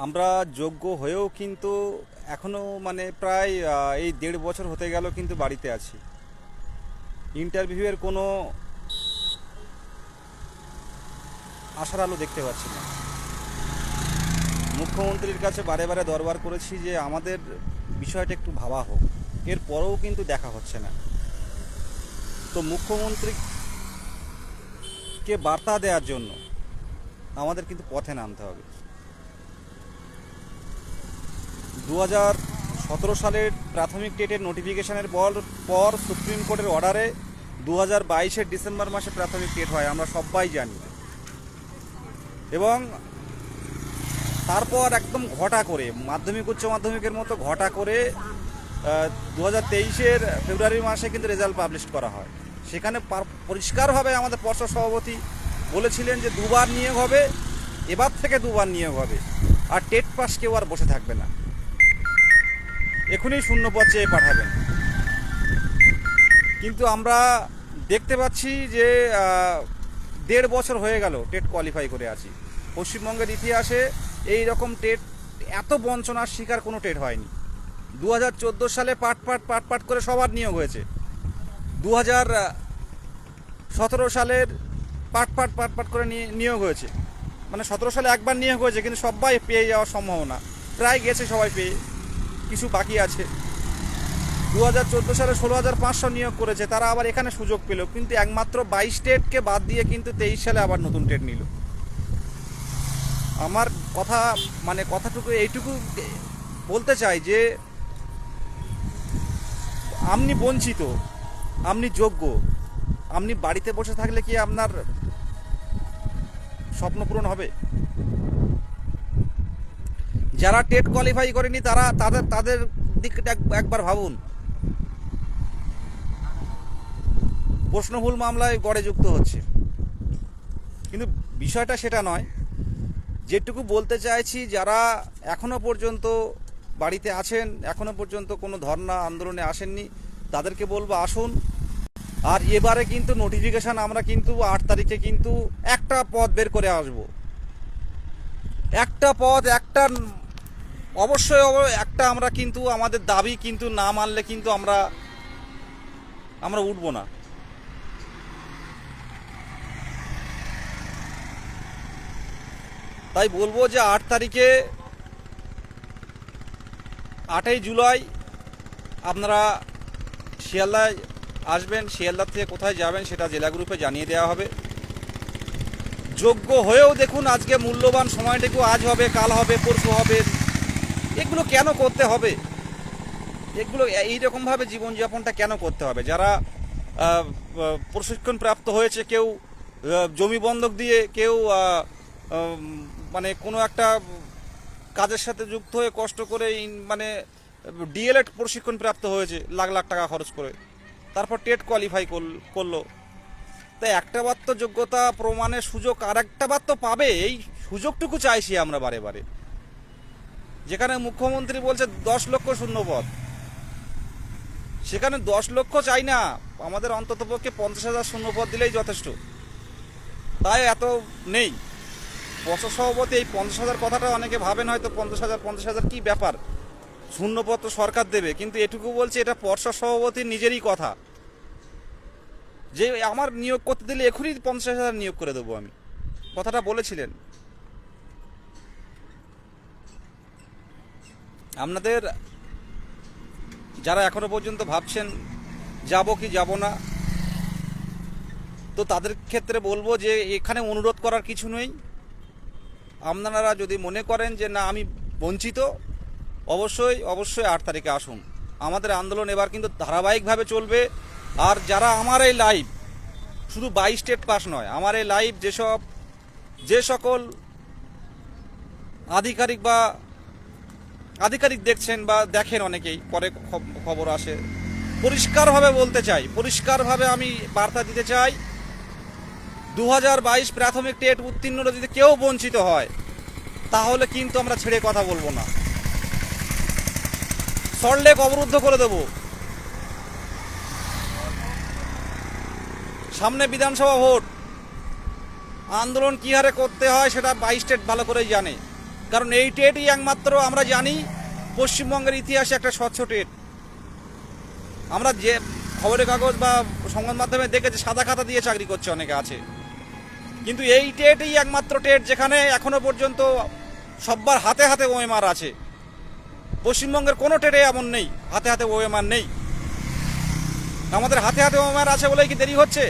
আমরা যোগ্য হয়েও কিন্তু এখনো মানে প্রায় এই 1.5 বছর হতে গেল কিন্তু বাড়িতে আছি। ইন্টারভিউয়ের কোনো আশার আলো দেখতে পাচ্ছি না। মুখ্যমন্ত্রীর কাছে বারে বারে দরবার করেছি যে আমাদের বিষয়টা একটু ভাবা হোক, এরপরেও কিন্তু দেখা হচ্ছে না। তো মুখ্যমন্ত্রীকে বার্তা দেওয়ার জন্য আমাদের কিন্তু পথে নামতে হবে। 2017 সালের প্রাথমিক টেটের নোটিফিকেশনের পর সুপ্রিম কোর্টের অর্ডারে 2022-এর ডিসেম্বর মাসে প্রাথমিক টেট হয়, আমরা সবাই জানি। এবং তারপর একদম ঘটা করে মাধ্যমিক উচ্চ মাধ্যমিকের মতো ঘটা করে 2023-এর ফেব্রুয়ারি মাসে কিন্তু রেজাল্ট পাবলিশ করা হয়। সেখানে পরিষ্কারভাবে আমাদের পর্ষদ সভাপতি বলেছিলেন যে 2বার নিয়োগ হবে, এবার থেকে 2বার নিয়োগ হবে, আর টেট পাস কেউ আর বসে থাকবে না, এখনই শূন্যপদ চেয়ে পাঠাবেন। কিন্তু আমরা দেখতে পাচ্ছি যে 1.5 বছর হয়ে গেল টেট কোয়ালিফাই করে আছি। পশ্চিমবঙ্গের ইতিহাসে এই রকম টেট, এত বঞ্চনার শিকার কোনো টেট হয়নি। 2014 সালে পাট করে সবার নিয়োগ হয়েছে। 2017 সালের পাট করে নিয়োগ হয়েছে, মানে 17 সালে একবার নিয়োগ হয়েছে, কিন্তু সবাই পেয়ে যাওয়ার সম্ভাবনা প্রায় গেছে, সবাই পেয়ে, কিছু বাকি আছে। 2014 সালে 16,500 নিয়োগ করেছে, তারা আবার এখানে সুযোগ পেল, কিন্তু একমাত্র 22 টেটকে বাদ দিয়ে কিন্তু 23 সালে আবার নতুন টেট নিল। আমার কথা মানে কথাটুকু এইটুকু বলতে চাই যে আপনি বঞ্চিত, আপনি যোগ্য, আপনি বাড়িতে বসে থাকলে কি আপনার স্বপ্ন পূরণ হবে? যারা টেট কোয়ালিফাই করেনি তারা তাদের দিকটা একবার ভাবুন। প্রশ্নভুল মামলায় গড়ে যুক্ত হচ্ছে, কিন্তু বিষয়টা সেটা নয়। যেটুকু বলতে চাইছি, যারা এখনো পর্যন্ত বাড়িতে আছেন, এখনো পর্যন্ত কোনো ধর্ণা আন্দোলনে আসেননি, তাদেরকে বলবো আসুন। আর এবারে কিন্তু নোটিফিকেশান আমরা কিন্তু 8 তারিখে কিন্তু একটা পদ বের করে আসব। একটা পদ, একটা অবশ্যই একটা, আমরা কিন্তু আমাদের দাবি কিন্তু না মানলে কিন্তু আমরা উঠবো না। তাই বলবো যে 8 তারিখে, 8ই জুলাই আপনারা শিয়ালদায় আসবেন। শিয়ালদার থেকে কোথায় যাবেন সেটা জেলা গ্রুপে জানিয়ে দেওয়া হবে। যোগ্য হয়েও দেখুন, আজকে মূল্যবান সময়টুকু আজ হবে, কাল হবে, পরশু হবে, এগুলো কেন করতে হবে? এগুলো এইরকমভাবে জীবনযাপনটা কেন করতে হবে? যারা প্রশিক্ষণ প্রাপ্ত হয়েছে, কেউ জমি বন্ধক দিয়ে, কেউ মানে কোনো একটা কাজের সাথে যুক্ত হয়ে কষ্ট করে মানে ডিএলএড প্রশিক্ষণ প্রাপ্ত হয়েছে লাখ লাখ টাকা খরচ করে, তারপর টেট কোয়ালিফাই করলো। তাই একটা বার তো যোগ্যতা প্রমাণের সুযোগ আর একটা বার তো পাবে, এই সুযোগটুকু চাইছি আমরা বারে বারে। যেখানে মুখ্যমন্ত্রী বলছে 10 লক্ষ শূন্যপদ, সেখানে 10 লক্ষ চাই না, আমাদের অন্ততপক্ষে 50,000 শূন্যপদ দিলেই যথেষ্ট। তাই এত নেই। পর্ষদ সভাপতি এই 50,000 কথাটা অনেকে ভাবেন হয়তো 50,000 কি ব্যাপার, শূন্যপদ তো সরকার দেবে, কিন্তু এটুকু বলছে এটা পর্ষদ সভাপতির নিজেরই কথা, যে আমার নিয়োগ করতে দিলে এখনই 50,000 নিয়োগ করে দেবো আমি, কথাটা বলেছিলেন। আপনাদের যারা এখনো পর্যন্ত ভাবছেন যাব কি যাব না, তো তাদের ক্ষেত্রে বলবো যে এখানে অনুরোধ করার কিছু নেই। আপনারা যদি মনে করেন যে না আমি বঞ্চিত, অবশ্যই 8 তারিখে আসুন। আমাদের আন্দোলন এবার কিন্তু ধারাবাহিকভাবে চলবে। আর যারা আমার এই লাইভ, শুধু 22 টেট পাস নয়, আমার এই লাইভ যে সকল আধিকারিক দেখছেন বা দেখেন, অনেকেই পরে খবর আসে, পরিষ্কারভাবে বলতে চাই, পরিষ্কারভাবে আমি বার্তা দিতে চাই, 2022 প্রাথমিক টেট উত্তীর্ণ যদি কেউ বঞ্চিত হয়, তাহলে কিন্তু আমরা ছেড়ে কথা বলবো না। সল্টলেক অবরুদ্ধ করে দেব। সামনে বিধানসভা ভোট, আন্দোলন কী হারে করতে হয় সেটা 22 স্টেট ভালো করেই জানে। কারণ এই টেটই একমাত্র আমরা জানি পশ্চিমবঙ্গের ইতিহাসে একটা স্বচ্ছ টেট। আমরা যে খবরের কাগজ বা সংবাদ মাধ্যমে দেখেছি সাদা খাতা দিয়ে চাকরি করছে অনেকে আছে, কিন্তু এই টেটই একমাত্র টেট যেখানে এখনো পর্যন্ত সব্বার হাতে হাতে ওএমআর আছে। পশ্চিমবঙ্গের কোনো টেটে এমন নেই হাতে হাতে ওএমআর নেই। আমাদের হাতে হাতে ওএমআর আছে বলেই কি দেরি হচ্ছে?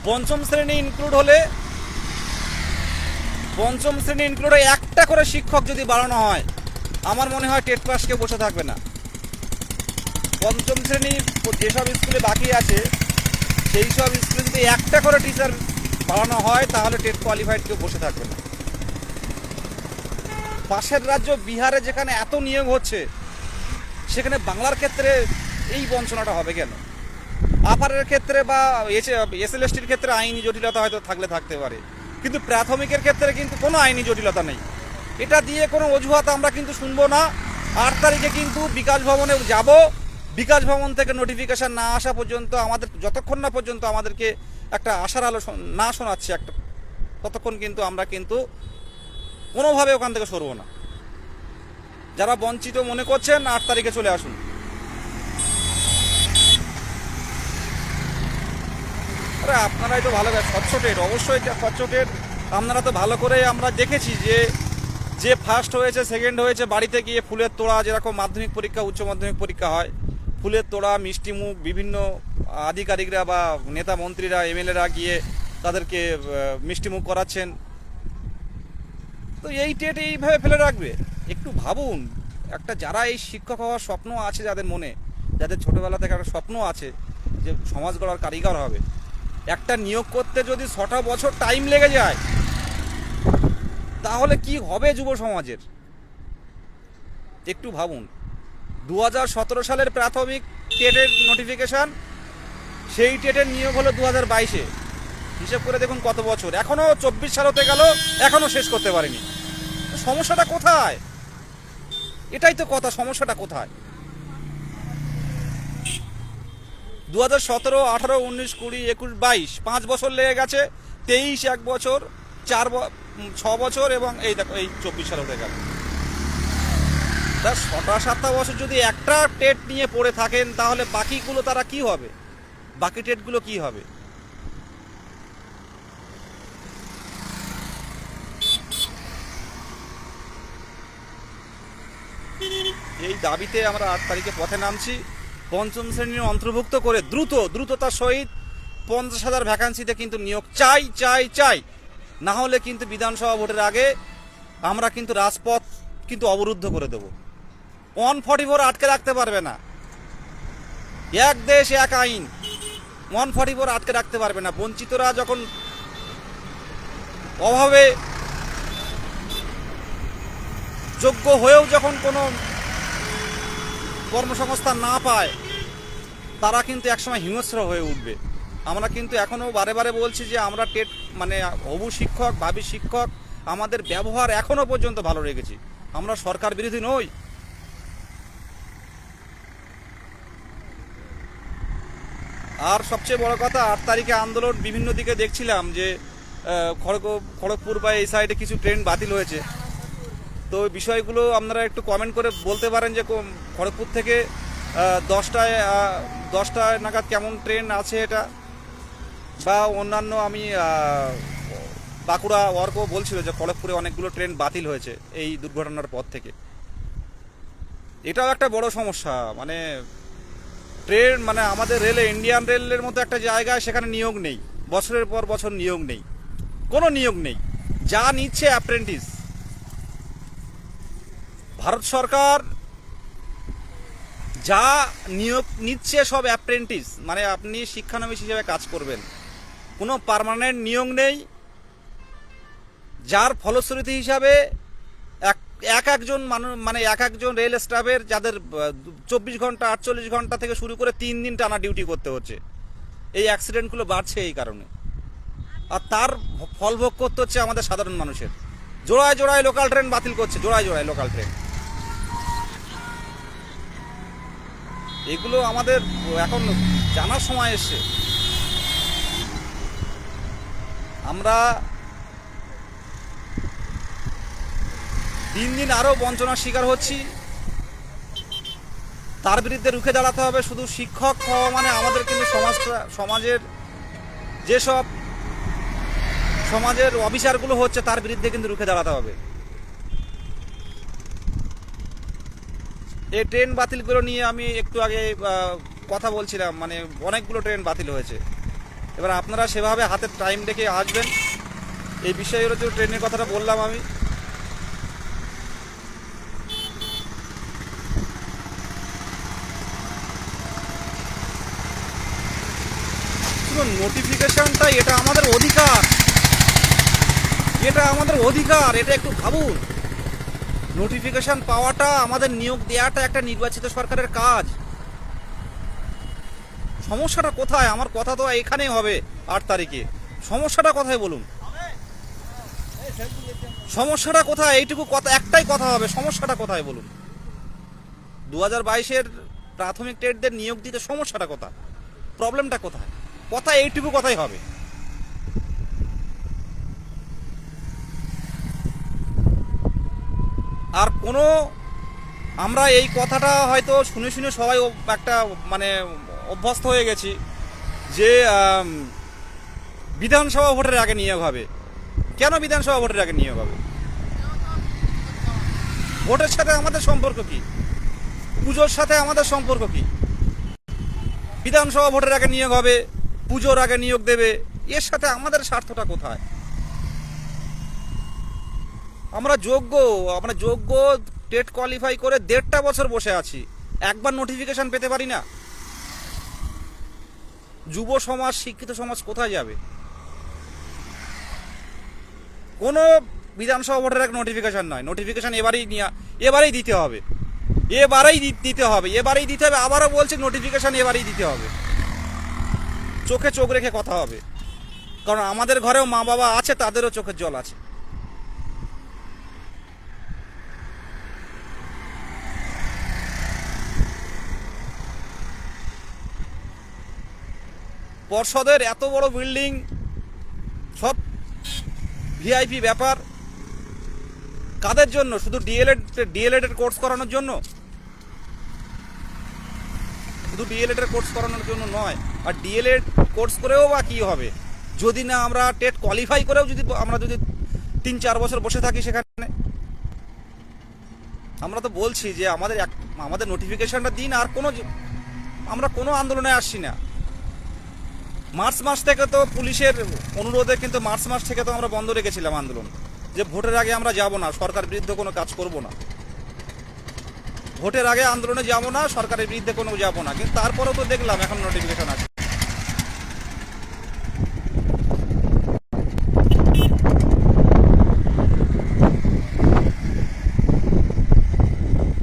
পঞ্চম শ্রেণী ইনক্লুডে একটা করে শিক্ষক যদি বাড়ানো হয়, আমার মনে হয় টেট পাস কেউ বসে থাকবে না। পঞ্চম শ্রেণী যেসব স্কুলে বাকি আছে সেই সব স্কুলে যদি একটা করে টিচার বাড়ানো হয় তাহলে টেট কোয়ালিফাইড কেউ বসে থাকবে না। পাশের রাজ্য বিহারে যেখানে এত নিয়োগ হচ্ছে, সেখানে বাংলার ক্ষেত্রে এই বঞ্চনাটা হবে কেন? আপারের ক্ষেত্রে বা এসএলএসটির ক্ষেত্রে আইনি জটিলতা হয়তো থাকতে পারে, কিন্তু প্রাথমিকের ক্ষেত্রে কিন্তু কোনো আইনি জটিলতা নেই। এটা দিয়ে কোনো অজুহাত আমরা কিন্তু শুনবো না। 8 তারিখে কিন্তু বিকাশ ভবনে যাব। বিকাশ ভবন থেকে নোটিফিকেশন না আসা পর্যন্ত, আমাদের যতক্ষণ না পর্যন্ত আমাদেরকে একটা আশার আলো না শোনাচ্ছে একটা, ততক্ষণ কিন্তু আমরা কিন্তু কোনোভাবে ওখান থেকে সরবো না। যারা বঞ্চিত মনে করছেন 8 তারিখে চলে আসুন। আরে আপনারাই তো ভালো, স্বচ্ছ টেট, অবশ্যই স্বচ্ছ টেট। আপনারা তো ভালো করে আমরা দেখেছি যে ফার্স্ট হয়েছে, সেকেন্ড হয়েছে, বাড়িতে গিয়ে ফুলের তোড়া, যেরকম মাধ্যমিক পরীক্ষা উচ্চ মাধ্যমিক পরীক্ষা হয়, ফুলের তোড়া, মিষ্টিমুখ, বিভিন্ন আধিকারিকরা বা নেতা মন্ত্রীরা এমএলএরা গিয়ে তাদেরকে মিষ্টিমুখ করাচ্ছেন। তো এই টেট এইভাবে ফেলে রাখবে? একটু ভাবুন। একটা যারা এই শিক্ষক হওয়ার স্বপ্ন আছে যাদের মনে, যাদের ছোটবেলা থেকে একটা স্বপ্ন আছে যে সমাজ গড়ার কারিগর হবে, একটা নিয়োগ করতে যদি 6টা বছর টাইম লেগে যায় তাহলে কি হবে যুব সমাজের? একটু ভাবুন। 2017 সালের প্রাথমিক টেটের নোটিফিকেশন, সেই টেটের নিয়োগ হলো 2022-এ। হিসেব করে দেখুন কত বছর, এখনো 24 সাল হতে গেল, এখনো শেষ করতে পারেনি। সমস্যাটা কোথায়? এটাই তো কথা, সমস্যাটা কোথায়? 2017, 18, 19, 20, 21, 22 5 বছর লেগে গেছে। 23 1 বছর, 6 বছর, এবং এই দেখো এই 24 সাল হতে গেল। তা 6টা-7টা বছর যদি একটা টেট নিয়ে পড়ে থাকেন তাহলে বাকিগুলো তারা কি হবে? বাকি টেটগুলো কি হবে? এই দাবিতে আমরা 8 তারিখে পথে নামছি। পঞ্চম শ্রেণীর অন্তর্ভুক্ত করে দ্রুততার সহিত 50,000 ভ্যাকান্সিতে কিন্তু নিয়োগ চাই। না হলে কিন্তু বিধানসভা ভোটের আগে আমরা কিন্তু রাজপথ কিন্তু অবরুদ্ধ করে দেব। 144 আটকে রাখতে পারবে না। এক দেশ এক আইন, 144 আটকে রাখতে পারবে না। বঞ্চিতরা যখন অভাবে যোগ্য হয়েও যখন কোনো কর্মসংস্থান না পায়, তারা কিন্তু একসময় হিংস্র হয়ে উঠবে। আমরা কিন্তু এখনও বারে বলছি যে আমরা টেট মানে হবু শিক্ষক, ভাবি শিক্ষক, আমাদের ব্যবহার এখনও পর্যন্ত ভালো রেখেছি। আমরা সরকার বিরোধী নই। আর সবচেয়ে বড় কথা, 8 তারিখে আন্দোলন বিভিন্ন দিকে দেখছিলাম যে খড়গপুর বা এই সাইডে কিছু ট্রেন বাতিল হয়েছে। তো বিষয়গুলো আপনারা একটু কমেন্ট করে বলতে পারেন যে খড়গপুর থেকে 10টা নাগাদ কেমন ট্রেন আছে এটা, বা অন্যান্য আমি বাঁকুড়া ওয়ার্কও বলছিল যে খড়গপুরে অনেকগুলো ট্রেন বাতিল হয়েছে এই দুর্ঘটনার পর থেকে। এটাও একটা বড় সমস্যা। মানে ট্রেন মানে আমাদের রেলে, ইন্ডিয়ান রেলের মতো একটা জায়গায়, সেখানে নিয়োগ নেই, বছরের পর বছর নিয়োগ নেই, কোনো নিয়োগ নেই। যা নিচ্ছে অ্যাপ্রেন্টিস। ভারত সরকার যা নিয়োগ নিচ্ছে সব অ্যাপ্রেন্টিস, মানে আপনি শিক্ষানবিশ হিসেবে কাজ করবেন, কোনো পার্মানেন্ট নিয়োগ নেই। যার ফলশ্রুতি হিসাবে একজন মানুষ মানে একজন রেল স্টাফের যাদের 24 ঘন্টা 48 ঘন্টা থেকে শুরু করে 3 দিন টানা ডিউটি করতে হচ্ছে। এই অ্যাক্সিডেন্টগুলো বাড়ছে এই কারণে, আর তার ফল ভোগ করতে হচ্ছে আমাদের সাধারণ মানুষের। জোড়ায় লোকাল ট্রেন বাতিল করছে, জোড়ায় লোকাল ট্রেন। এগুলো আমাদের এখন জানার সময় এসছে। আমরা দিন দিন আরও বঞ্চনার শিকার হচ্ছি, তার বিরুদ্ধে রুখে দাঁড়াতে হবে। শুধু শিক্ষক হওয়া মানে আমাদের কিন্তু সমাজের যেসব সমাজের অবিচারগুলো হচ্ছে তার বিরুদ্ধে কিন্তু রুখে দাঁড়াতে হবে। এই ট্রেন বাতিলগুলো নিয়ে আমি একটু আগে কথা বলছিলাম, মানে অনেকগুলো ট্রেন বাতিল হয়েছে। এবার আপনারা সেভাবে হাতে টাইম রেখে আসবেন। এই বিষয়গুলো যে ট্রেনের কথাটা বললাম আমি, নোটিফিকেশনটা এটা আমাদের অধিকার, এটা আমাদের অধিকার, এটা একটু ভাবুন। নোটিফিকেশন পাওয়াটা, আমাদের নিয়োগ দেওয়াটা একটা নির্বাচিত সরকারের কাজ। সমস্যাটা কোথায়? আমার কথা তো এখানেই হবে 8 তারিখে। সমস্যাটা কোথায় বলুন? সমস্যাটা কোথায়? এইটুকু কথা, একটাই কথা হবে, সমস্যাটা কোথায় বলুন? 2022-এর প্রাথমিক টেটদের নিয়োগ দিতে সমস্যাটা কোথায়? প্রবলেমটা কোথায়? কথা এইটুকু কথাই হবে। আর কোনো, আমরা এই কথাটা হয়তো শুনে শুনে সবাই একটা মানে অভ্যস্ত হয়ে গেছি যে বিধানসভা ভোটের আগে নিয়োগ হবে। কেন বিধানসভা ভোটের আগে নিয়োগ হবে? ভোটের সাথে আমাদের সম্পর্ক কি? পুজোর সাথে আমাদের সম্পর্ক কি? বিধানসভা ভোটের আগে নিয়োগ হবে, পুজোর আগে নিয়োগ দেবে, এর সাথে আমাদের স্বার্থটা কোথায়? আমরা যোগ্য টেট কোয়ালিফাই করে 1.5 বছর বসে আছি, একবার নোটিফিকেশন পেতে পারি না। যুব সমাজ, শিক্ষিত সমাজ কোথায় যাবে? কোনো বিধানসভা ভোটের এক নোটিফিকেশন নয়, নোটিফিকেশন এবারেই দিতে হবে, এবারেই দিতে হবে। আবারও বলছে নোটিফিকেশন এবারেই দিতে হবে। চোখে চোখ রেখে কথা হবে, কারণ আমাদের ঘরেও মা বাবা আছে, তাদেরও চোখের জল আছে। পর্ষদের এত বড় বিল্ডিং, সব ভিআইপি ব্যাপার, কাদের জন্য? শুধু ডিএলএড এর কোর্স করানোর জন্য? শুধু ডিএলএড এর কোর্স করানোর জন্য নয়। আর ডিএলএড কোর্স করেও বা কি হবে যদি না আমরা টেট কোয়ালিফাই করেও আমরা যদি 3-4 বছর বসে থাকি সেখানে? আমরা তো বলছি যে আমাদের নোটিফিকেশনটা দিন। আর আমরা কোনো আন্দোলনে আসছি না। মার্চ মাস থেকে তো পুলিশের অনুরোধে কিন্তু মার্চ মাস থেকে তো আমরা বন্ধ রেখেছিলাম আন্দোলন, যে ভোটের আগে আমরা যাব না, সরকার বিরুদ্ধে কোনো কাজ করব না। ভোটের আগে আন্দোলনে যাব না, সরকারের বিরুদ্ধে কোনো যাব না। কিন্তু তারপরেও তো দেখলাম এখন নোটিফিকেশন আছে।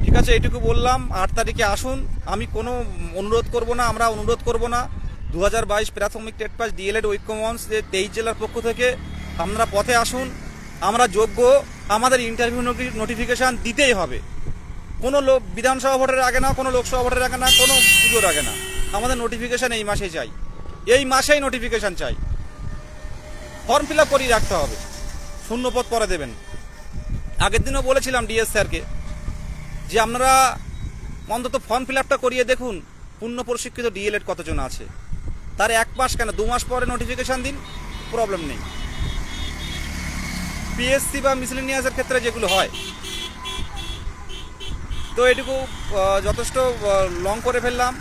ঠিক আছে, এইটুকু বললাম। 8 তারিখে আসুন। আমি কোনো অনুরোধ করব না, আমরা অনুরোধ করব না। 2022 প্রাথমিক টেট পাস ডিএলএড ঐক্যমঞ্চ যে 23 জেলার পক্ষ থেকে আপনারা পথে আসুন। আমরা যোগ্য, আমাদের ইন্টারভিউ নোটিফিকেশান দিতেই হবে। কোনো বিধানসভা ভোটের আগে না, কোনো লোকসভা ভোটের আগে না, কোনো পুজোর আগে না। আমাদের নোটিফিকেশান এই মাসেই চাই, এই মাসেই নোটিফিকেশান চাই। ফর্ম ফিল আপ করিয়ে রাখতে হবে, শূন্যপদ পরে দেবেন। আগের দিনও বলেছিলাম ডিএস স্যারকে যে আপনারা অন্তত ফর্ম ফিল আপটা করিয়ে দেখুন পূর্ণ প্রশিক্ষিত ডিএলএড কতজন আছে। তার 1 মাস কেন 2 মাস পরে নোটিফিকেশান দিন, প্রবলেম নেই। পিএসসি বা মিসেলেনিয়াসের ক্ষেত্রে যেগুলো হয়। তো এটুকু যথেষ্ট লং করে ফেললাম।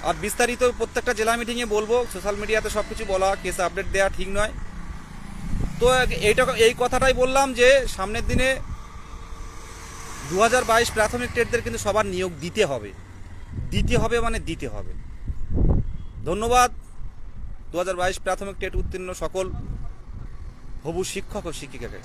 আর বিস্তারিত প্রত্যেকটা জেলা মিটিংয়ে বলবো। সোশ্যাল মিডিয়াতে সব কিছু বলা, কেস আপডেট দেওয়া ঠিক নয়। তো এই কথাটাই বললাম যে সামনের দিনে 2022 প্রাথমিক টেটদের কিন্তু সবার নিয়োগ দিতে হবে, মানে দিতে হবে। ধন্যবাদ 2022 প্রাথমিক টেট উত্তীর্ণ সকল হবু শিক্ষক ও শিক্ষিকাকে।